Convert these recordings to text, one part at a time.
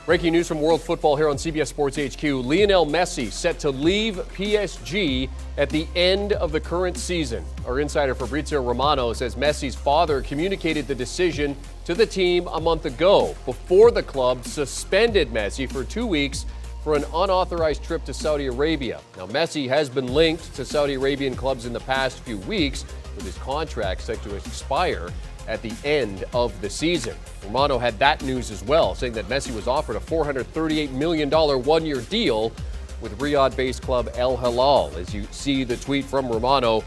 Breaking news from World Football here on CBS Sports HQ. Lionel Messi set to leave PSG at the end of the current season. Our insider Fabrizio Romano says Messi's father communicated the decision to the team a month ago before the club suspended Messi for 2 weeks for an unauthorized trip to Saudi Arabia. Now, Messi has been linked to Saudi Arabian clubs in the past few weeks, with his contract set to expire at the end of the season. Romano had that news as well, saying that Messi was offered a $438 million one-year deal with Riyadh-based club Al Hilal. As you see the tweet from Romano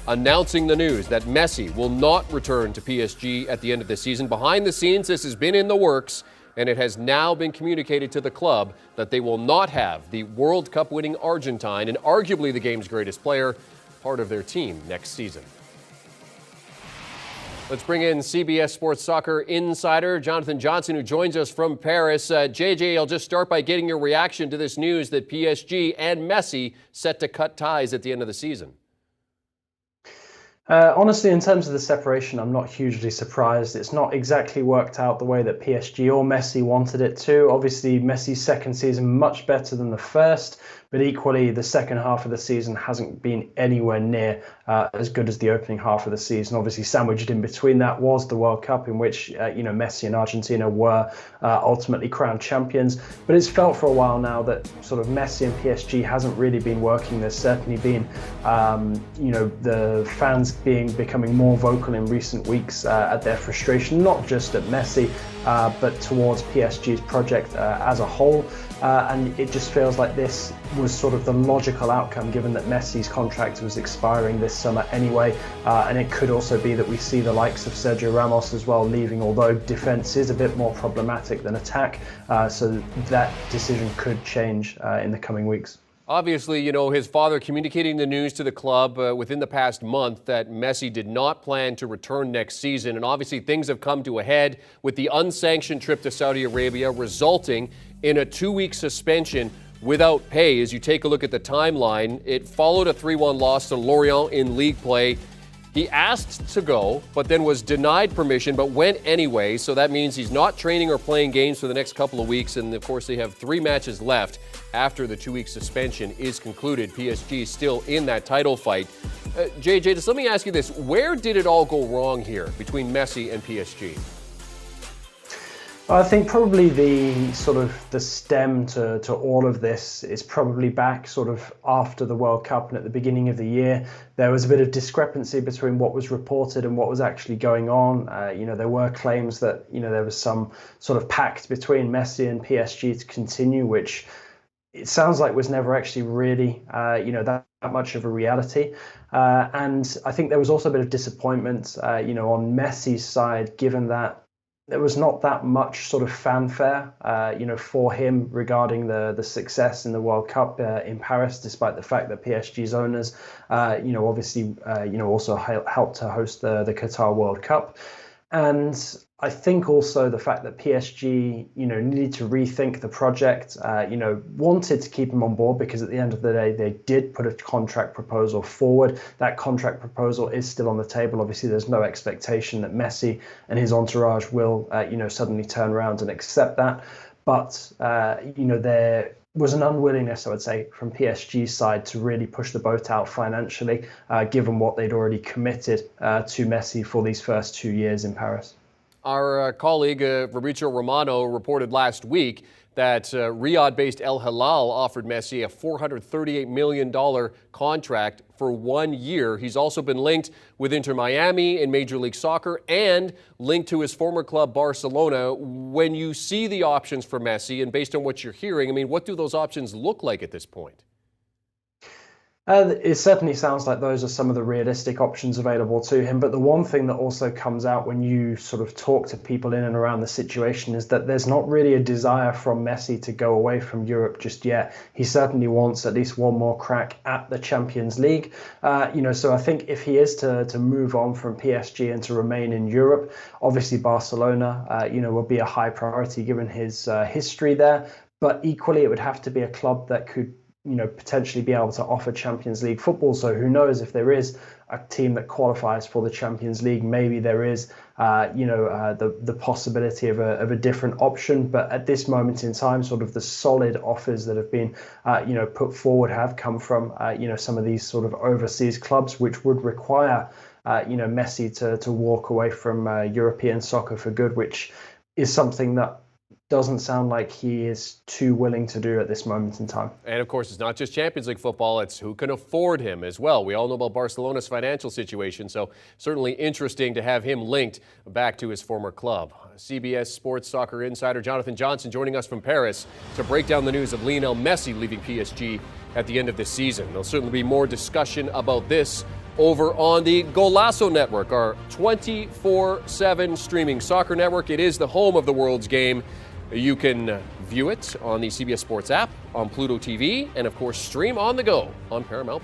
announcing the news that Messi will not return to PSG at the end of the season. Behind the scenes, this has been in the works, and it has now been communicated to the club that they will not have the World Cup winning Argentine and arguably the game's greatest player part of their team next season. Let's bring in CBS Sports Soccer insider Jonathan Johnson, who joins us from Paris. JJ, I'll just start by getting your reaction to this news that PSG and Messi set to cut ties at the end of the season. Honestly, in terms of the separation, I'm not hugely surprised. It's not exactly worked out the way that PSG or Messi wanted it to. Obviously, Messi's second season much better than the first, but equally the second half of the season hasn't been anywhere near as good as the opening half of the season. Obviously, sandwiched in between that was the World Cup, in which Messi and Argentina were ultimately crowned champions. But it's felt for a while now that sort of Messi and PSG hasn't really been working. There's certainly been the fans becoming more vocal in recent weeks at their frustration, not just at Messi, but towards PSG's project as a whole. And it just feels like this was sort of the logical outcome, given that Messi's contract was expiring this summer anyway. And it could also be that we see the likes of Sergio Ramos as well leaving, although defense is a bit more problematic than attack. So that decision could change in the coming weeks. Obviously, his father communicating the news to the club within the past month that Messi did not plan to return next season. And obviously things have come to a head with the unsanctioned trip to Saudi Arabia, resulting in a 2-week suspension without pay. As you take a look at the timeline, it followed a 3-1 loss to Lorient in league play. He asked to go, but then was denied permission, but went anyway. So that means he's not training or playing games for the next couple of weeks. And of course, they have 3 matches left after the 2-week suspension is concluded. PSG is still in that title fight. JJ, just let me ask you this. Where did it all go wrong here between Messi and PSG? I think probably the stem to all of this is probably back sort of after the World Cup and at the beginning of the year. There was a bit of discrepancy between what was reported and what was actually going on. There were claims that, there was some sort of pact between Messi and PSG to continue, which it sounds like was never actually really, that much of a reality. And I think there was also a bit of disappointment, on Messi's side, given that there was not that much sort of fanfare, for him regarding the success in the World Cup in Paris, despite the fact that PSG's owners, obviously, also helped to host the Qatar World Cup. And I think also the fact that PSG, needed to rethink the project, wanted to keep him on board, because at the end of the day, they did put a contract proposal forward. That contract proposal is still on the table. Obviously, there's no expectation that Messi and his entourage will, suddenly turn around and accept that. But, there was an unwillingness, I would say, from PSG's side to really push the boat out financially, given what they'd already committed to Messi for these first 2 years in Paris. Our colleague Fabrizio Romano reported last week that Riyadh-based Al Hilal offered Messi a $438 million contract for 1 year. He's also been linked with Inter Miami in Major League Soccer and linked to his former club Barcelona. When you see the options for Messi, and based on what you're hearing, what do those options look like at this point? It certainly sounds like those are some of the realistic options available to him. But the one thing that also comes out when you sort of talk to people in and around the situation is that there's not really a desire from Messi to go away from Europe just yet. He certainly wants at least one more crack at the Champions League. So I think if he is to move on from PSG and to remain in Europe, obviously Barcelona, will be a high priority given his history there. But equally, it would have to be a club that could potentially be able to offer Champions League football. So who knows, if there is a team that qualifies for the Champions League, maybe there is the possibility of a different option. But at this moment in time, sort of the solid offers that have been put forward have come from some of these sort of overseas clubs, which would require Messi to walk away from European soccer for good, which is something that doesn't sound like he is too willing to do at this moment in time. And of course, it's not just Champions League football, it's who can afford him as well. We all know about Barcelona's financial situation, so certainly interesting to have him linked back to his former club. CBS Sports Soccer insider Jonathan Johnson joining us from Paris to break down the news of Lionel Messi leaving PSG at the end of this season. There'll certainly be more discussion about this over on the Golazo Network, our 24/7 streaming soccer network. It is the home of the world's game. You can view it on the CBS Sports app, on Pluto TV, and of course stream on the go on Paramount+.